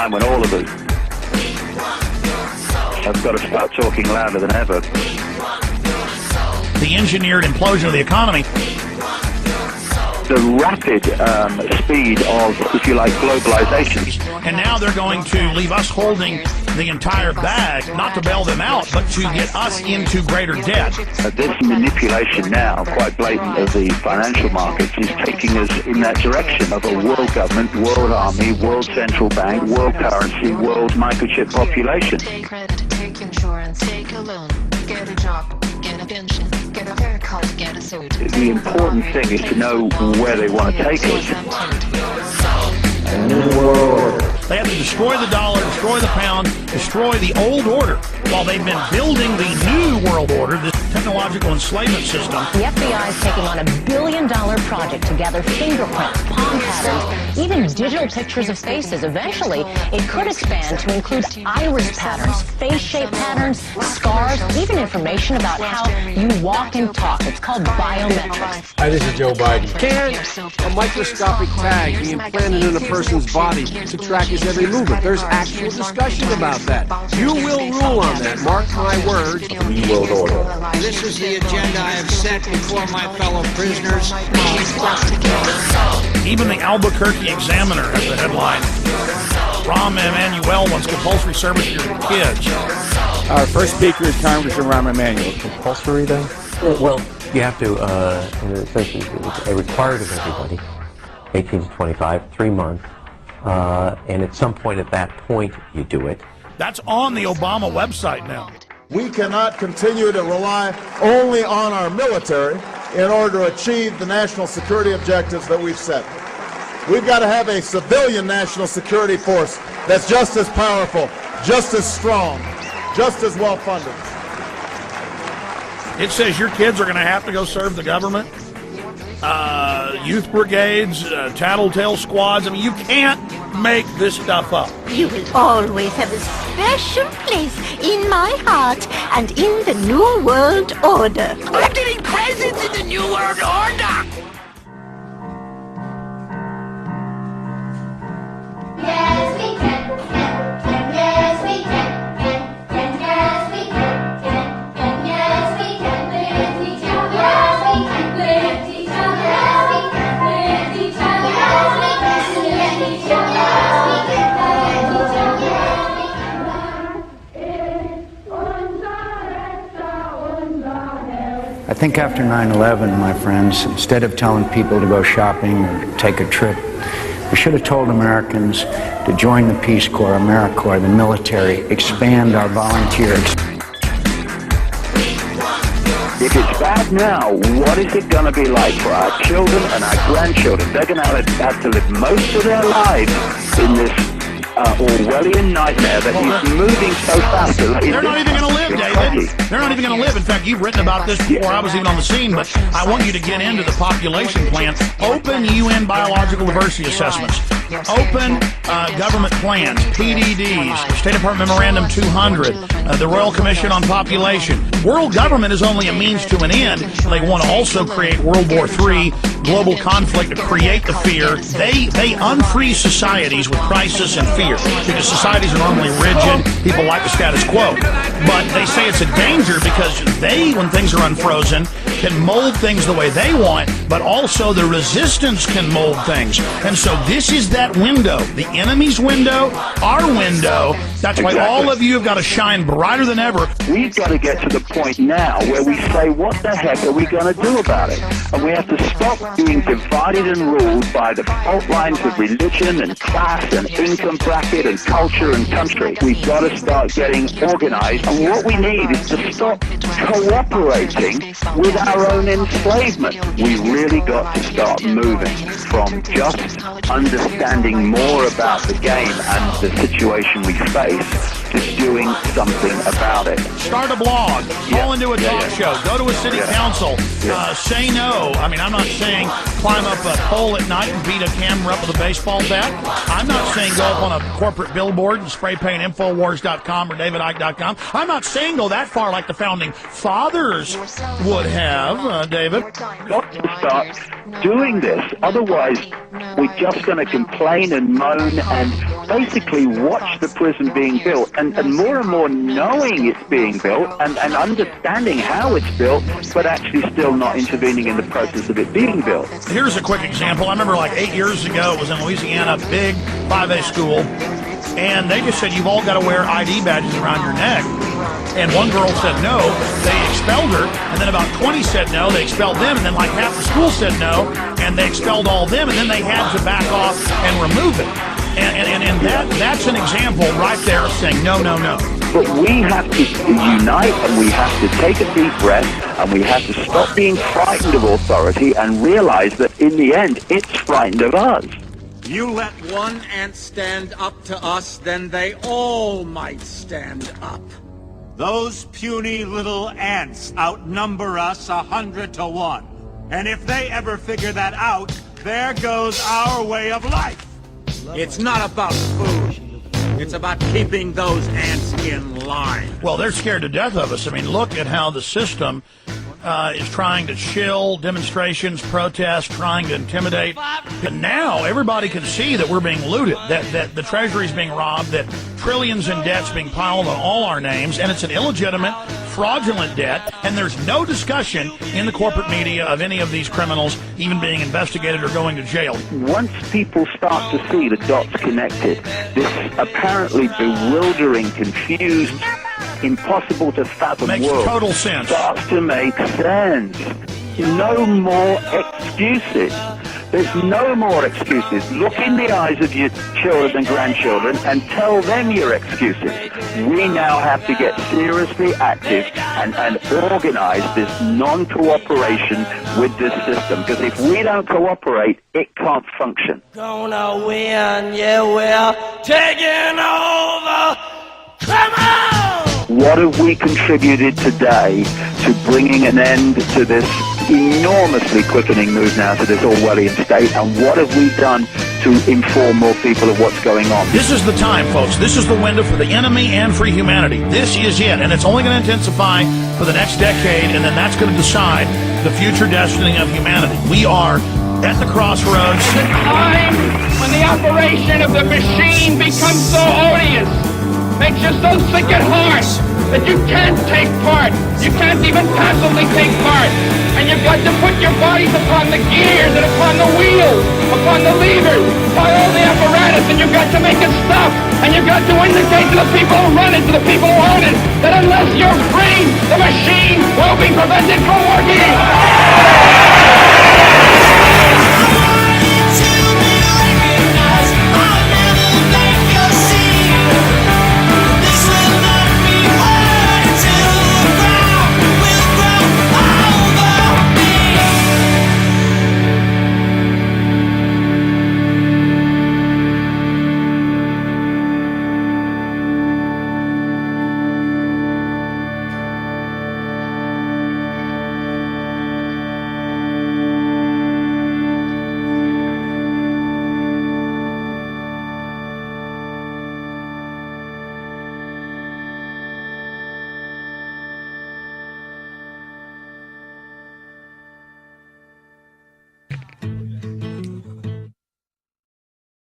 time when all of us have got to start talking louder than ever. The engineered implosion of the economy. The rapid speed of, if you like, globalization. And now they're going to leave us holding the entire bag, not to bail them out, but to get us into greater debt. This manipulation now, quite blatant, of the financial markets is taking us in that direction of a world government, world army, world central bank, world currency, world microchip population. Take credit, take insurance, take a loan, get a job, get a pension, get a haircut, get a suit. The important thing is to know where they want to take us. They have to destroy the dollar, destroy the pound, destroy the old order, while they've been building the new world order, this technological enslavement system. The FBI is taking on $1 billion project to gather fingerprints, palm patterns, even digital pictures of faces. Eventually, it could expand to include iris patterns, face-shape patterns, scars, even information about how you walk and talk. It's called biometrics. Hi, this is Joe Biden. Can a microscopic tag be implanted in a person's body to track his every movement? There's actual discussion about that. You will rule on that. Mark my words. New World Order. This is the agenda I have set before my fellow prisoners. Even the Albuquerque Examiner has the headline, Rahm Emanuel wants compulsory service for your kids. Our first speaker is Congressman Rahm Emanuel. Compulsory then? Well, you have to, essentially, it's required of everybody, 18 to 25, 3 months, and at some point at that point you do it. That's on the Obama website now. We cannot continue to rely only on our military in order to achieve the national security objectives that we've set. We've got to have a civilian national security force that's just as powerful, just as strong, just as well funded. It says your kids are going to have to go serve the government. Youth brigades, tattletale squads. I mean, you can't make this stuff up. You will always have a special place in my heart and in the New World Order. I'm getting presents in the New World Order! Yes, we can, yes, we can, yes, we can, yes, we can, lift each other, yes, we can, lift each other, yes, we can, lift each other, yes, we can, lift each other, yes, we can, I think after 9/11, my friends, instead of telling people to go shopping or take a trip, we should have told Americans to join the Peace Corps, AmeriCorps, the military, expand our volunteers. If it's bad now, what is it going to be like for our children and our grandchildren? They're going to have to live most of their lives in this Orwellian nightmare that is moving so fast. They're not even going to live, David. They're not even going to live. In fact, you've written about this before I was even on the scene, but I want you to get into the population plan. Open UN biological diversity assessments. Open government plans, PDDs, State Department Memorandum 200, the Royal Commission on Population. World government is only a means to an end. They want to also create World War III, global conflict, to create the fear. They unfreeze societies with crisis and fear because societies are normally rigid. People like the status quo. But they say it's a danger because they, when things are unfrozen, can mold things the way they want, but also the resistance can mold things. And so this is that window, the enemy's window, our window. That's why all of you have got to shine brighter than ever. We've got to get to the point now where we say, what the heck are we going to do about it? And we have to stop being divided and ruled by the fault lines of religion and class and income bracket and culture and country. We've got to start getting organized. And what we need is to stop cooperating with our own enslavement. We really got to start moving from just understanding more about the game and the situation we face to doing something about it. Start a blog, call into a talk show, go to a city council, say no. I mean, I'm not saying climb up a pole at night and beat a camera up with a baseball bat. I'm not saying go up on a corporate billboard and spray paint Infowars.com or DavidIke.com. I'm not saying go that far like the founding fathers would have, David. Got to start doing this. Otherwise, we're just going to complain and moan and basically watch the prison being built, and more knowing it's being built and understanding how it's built, but actually still not intervening in the process of it being built. Here's a quick example. I remember like 8 years ago, it was in Louisiana, big 5A school, and they just said, you've all got to wear ID badges around your neck. And one girl said no, they expelled her, and then about 20 said no, they expelled them, and then like half the school said no, and they expelled all of them, and then they had to back off and remove it. And that's an example right there of saying no, no, no. But we have to unite, and we have to take a deep breath, and we have to stop being frightened of authority and realize that in the end, it's frightened of us. You let one ant stand up to us, then they all might stand up. Those puny little ants outnumber us 100 to 1. And if they ever figure that out, there goes our way of life. It's not about food. It's about keeping those ants in line. Well, they're scared to death of us. I mean, look at how the system is trying to chill demonstrations, protests, trying to intimidate. And now everybody can see that we're being looted, that the Treasury's being robbed, that trillions in debt's being piled on all our names, and it's an illegitimate, fraudulent debt, and there's no discussion in the corporate media of any of these criminals even being investigated or going to jail. Once people start to see the dots connected, this apparently bewildering, confused, impossible to fathom Makes world total sense. Starts to make sense. No more excuses. There's no more excuses. Look in the eyes of your children and grandchildren and tell them your excuses. We now have to get seriously active and organize this non-cooperation with this system. Because if we don't cooperate, it can't function. Gonna win, yeah, we're taking over. Come on! What have we contributed today to bringing an end to this enormously quickening move now to this Orwellian state, and what have we done to inform more people of what's going on? This is the time, folks. This is the window for the enemy and for humanity. This is it, and it's only going to intensify for the next decade, and then that's going to decide the future destiny of humanity. We are at the crossroads. There's a time when the operation of the machine becomes so odious, makes you so sick at heart that you can't take part. You can't even passively take part. And you've got to put your bodies upon the gears and upon the wheels, upon the levers, by all the apparatus, and you've got to make it stop. And you've got to indicate to the people who run it, to the people who own it, that unless you're free, the machine will be prevented from working.